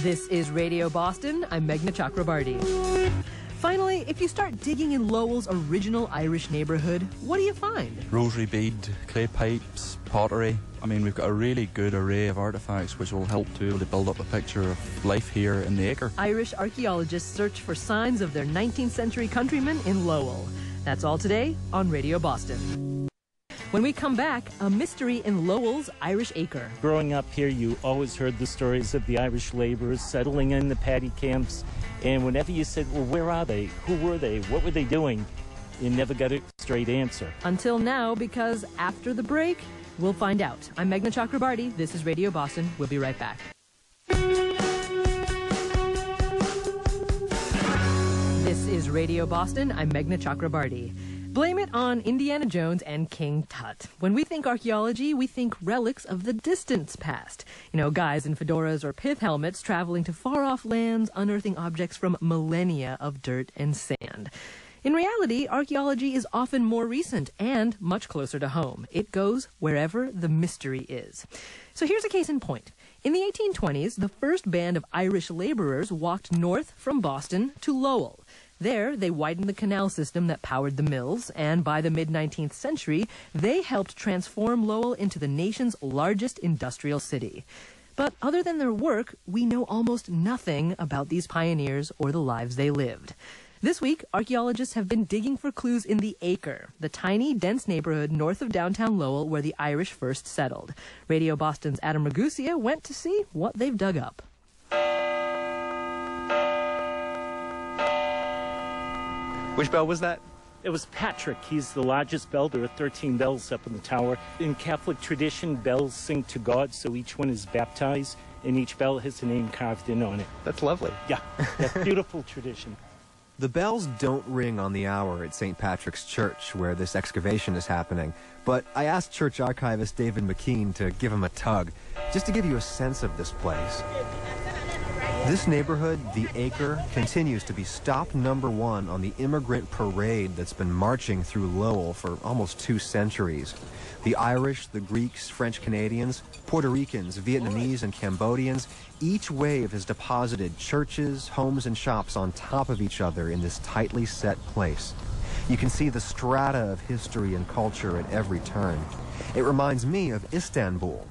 This is Radio Boston. I'm Meghna Chakrabarty. Finally, if you start digging in Lowell's original Irish neighborhood, what do you find? Rosary bead, clay pipes, pottery. I mean, we've got a really good array of artefacts which will help to be able to build up a picture of life here in the acre. Irish archaeologists search for signs of their 19th century countrymen in Lowell. That's all today on Radio Boston. When we come back, a mystery in Lowell's Irish acre. Growing up here, you always heard the stories of the Irish laborers settling in the paddy camps. And whenever you said, well, where are they? Who were they? What were they doing? You never got a straight answer. Until now, because after the break, we'll find out. I'm Meghna Chakrabarty. This is Radio Boston. We'll be right back. This is Radio Boston. I'm Meghna Chakrabarty. Blame it on Indiana Jones and King Tut. When we think archaeology, we think relics of the distant past. You know, guys in fedoras or pith helmets traveling to far-off lands, unearthing objects from millennia of dirt and sand. In reality, archaeology is often more recent and much closer to home. It goes wherever the mystery is. So here's a case in point. In the 1820s, the first band of Irish laborers walked north from Boston to Lowell. There, they widened the canal system that powered the mills, and by the mid-19th century, they helped transform Lowell into the nation's largest industrial city. But other than their work, we know almost nothing about these pioneers or the lives they lived. This week, archaeologists have been digging for clues in the Acre, the tiny, dense neighborhood north of downtown Lowell where the Irish first settled. Radio Boston's Adam Ragusia went to see what they've dug up. Which bell was that? It was Patrick. He's the largest bell. There are 13 bells up in the tower. In Catholic tradition, bells sing to God, so each one is baptized, and each bell has a name carved in on it. That's lovely. Yeah, that's beautiful tradition. The bells don't ring on the hour at St. Patrick's Church, where this excavation is happening, but I asked church archivist David McKean to give him a tug, just to give you a sense of this place. This neighborhood, the Acre, continues to be stop number one on the immigrant parade that's been marching through Lowell for almost 2 centuries. The Irish, the Greeks, French Canadians, Puerto Ricans, Vietnamese, and Cambodians, each wave has deposited churches, homes, and shops on top of each other in this tightly set place. You can see the strata of history and culture at every turn. It reminds me of Istanbul.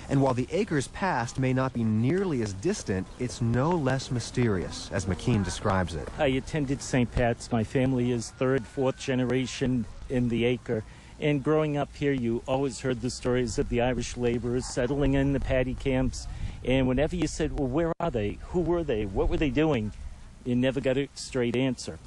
And while the Acre's past may not be nearly as distant, it's no less mysterious, as McKean describes it. I attended St. Pat's. My family is 3rd, 4th generation in the Acre. And growing up here, you always heard the stories of the Irish laborers settling in the paddy camps. And whenever you said, well, where are they? Who were they? What were they doing? You never got a straight answer,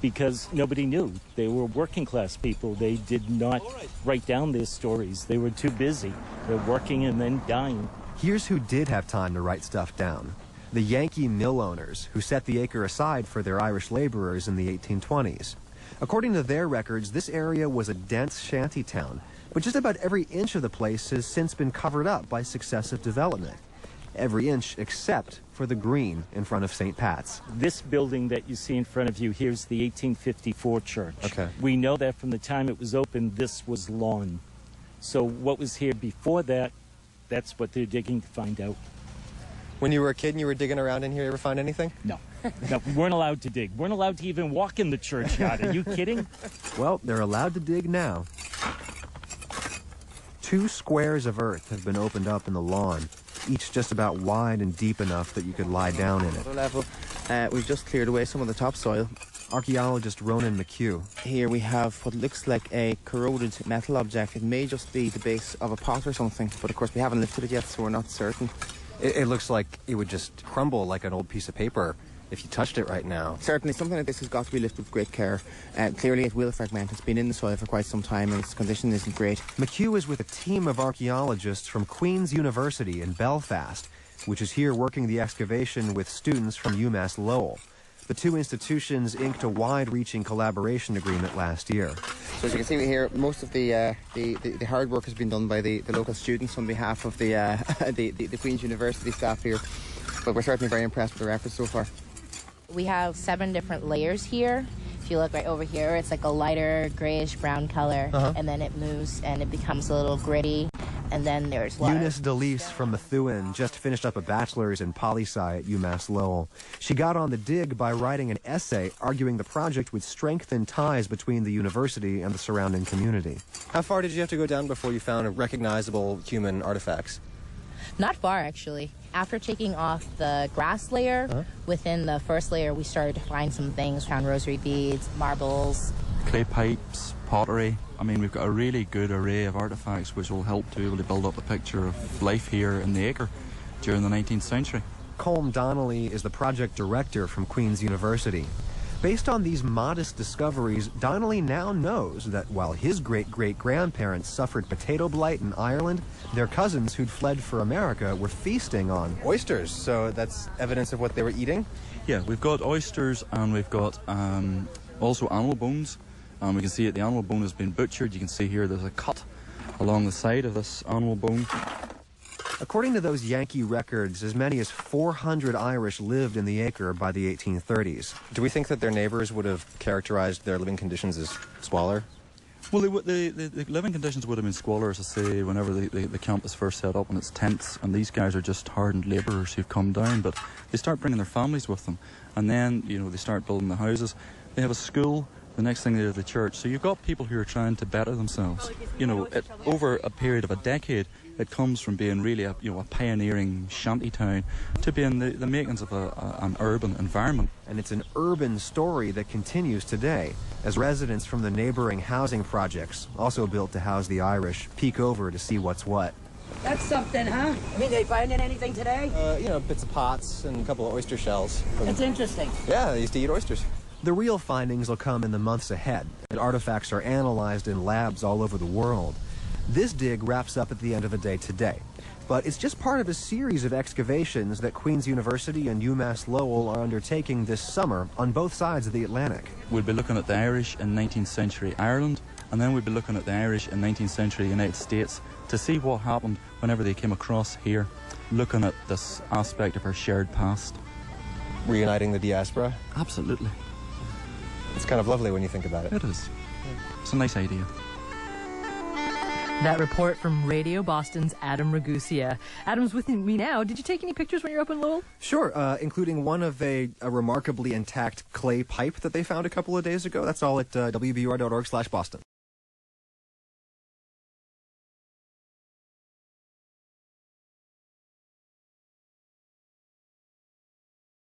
because nobody knew. They were working class people. They did not write down their stories. They were too busy. They're working and then dying. Here's who did have time to write stuff down. The Yankee mill owners, who set the Acre aside for their Irish laborers in the 1820s. According to their records, this area was a dense shanty town, but just about every inch of the place has since been covered up by successive development. Every inch except for the green in front of St. Pat's. This building that you see in front of you, here's the 1854 church. Okay. We know that from the time it was opened, this was lawn. So what was here before that, that's what they're digging to find out. When you were a kid and you were digging around in here, you ever find anything? No. No, we weren't allowed to dig. We weren't allowed to even walk in the churchyard. Are you kidding? Well, they're allowed to dig now. 2 squares of earth have been opened up in the lawn, each just about wide and deep enough that you could lie down in it. Level, we've just cleared away some of the topsoil. Archaeologist Ronan McHugh. Here we have what looks like a corroded metal object. It may just be the base of a pot or something, but of course we haven't lifted it yet, so we're not certain. It looks like it would just crumble like an old piece of paper if you touched it right now. Certainly, something like this has got to be lifted with great care. Clearly it will fragment. It's been in the soil for quite some time and its condition isn't great. McHugh is with a team of archaeologists from Queen's University in Belfast, which is here working the excavation with students from UMass Lowell. The 2 institutions inked a wide-reaching collaboration agreement last year. So as you can see here, most of the hard work has been done by the local students on behalf of the Queen's University staff here. But we're certainly very impressed with their efforts so far. We have 7 different layers here. If you look right over here, it's like a lighter grayish brown color, and then it moves and it becomes a little gritty, And then there's Eunice DeLeese from Methuen just finished up a bachelor's in poli-sci at UMass Lowell. She got on the dig by writing an essay arguing the project would strengthen ties between the university and the surrounding community. How far did you have to go down before you found recognizable human artifacts? Not far, actually. After taking off the grass layer, within the first layer, we started to find some things. Found rosary beads, marbles. Clay pipes, pottery. I mean, we've got a really good array of artifacts which will help to be able to build up a picture of life here in the acre during the 19th century. Colm Donnelly is the project director from Queen's University. Based on these modest discoveries, Donnelly now knows that while his great-great-grandparents suffered potato blight in Ireland, their cousins who'd fled for America were feasting on Oysters, so that's evidence of what they were eating? Yeah, we've got oysters and we've got also animal bones. We can see that the animal bone has been butchered. You can see here there's a cut along the side of this animal bone. According to those Yankee records, as many as 400 Irish lived in the acre by the 1830s. Do we think that their neighbors would have characterized their living conditions as squalor? Well, the living conditions would have been squalor, as I say, whenever the camp was first set up, and it's tents, and these guys are just hardened labourers who've come down, but they start bringing their families with them, and then, you know, they start building the houses. They have a school. The next thing they have the church. So you've got people who are trying to better themselves. You know, over a period of a decade, it comes from being really a pioneering shanty town to being the makings of an urban environment. And it's an urban story that continues today, as residents from the neighboring housing projects, also built to house the Irish, peek over to see what's what. That's something, huh? I mean, they finding anything today? You know, bits of pots and a couple of oyster shells. That's interesting. Yeah, they used to eat oysters. The real findings will come in the months ahead, and artifacts are analyzed in labs all over the world. This dig wraps up at the end of the day today, but it's just part of a series of excavations that Queen's University and UMass Lowell are undertaking this summer on both sides of the Atlantic. We'll be looking at the Irish in 19th century Ireland, and then we'll be looking at the Irish in 19th century United States to see what happened whenever they came across here, looking at this aspect of our shared past. Reuniting the diaspora? Absolutely. It's kind of lovely when you think about it. It is. It's a nice idea. That report from Radio Boston's Adam Ragusia. Adam's with me now. Did you take any pictures when you were up in Lowell? Sure, including one of a remarkably intact clay pipe that they found a couple of days ago. That's all at WBUR.org/Boston.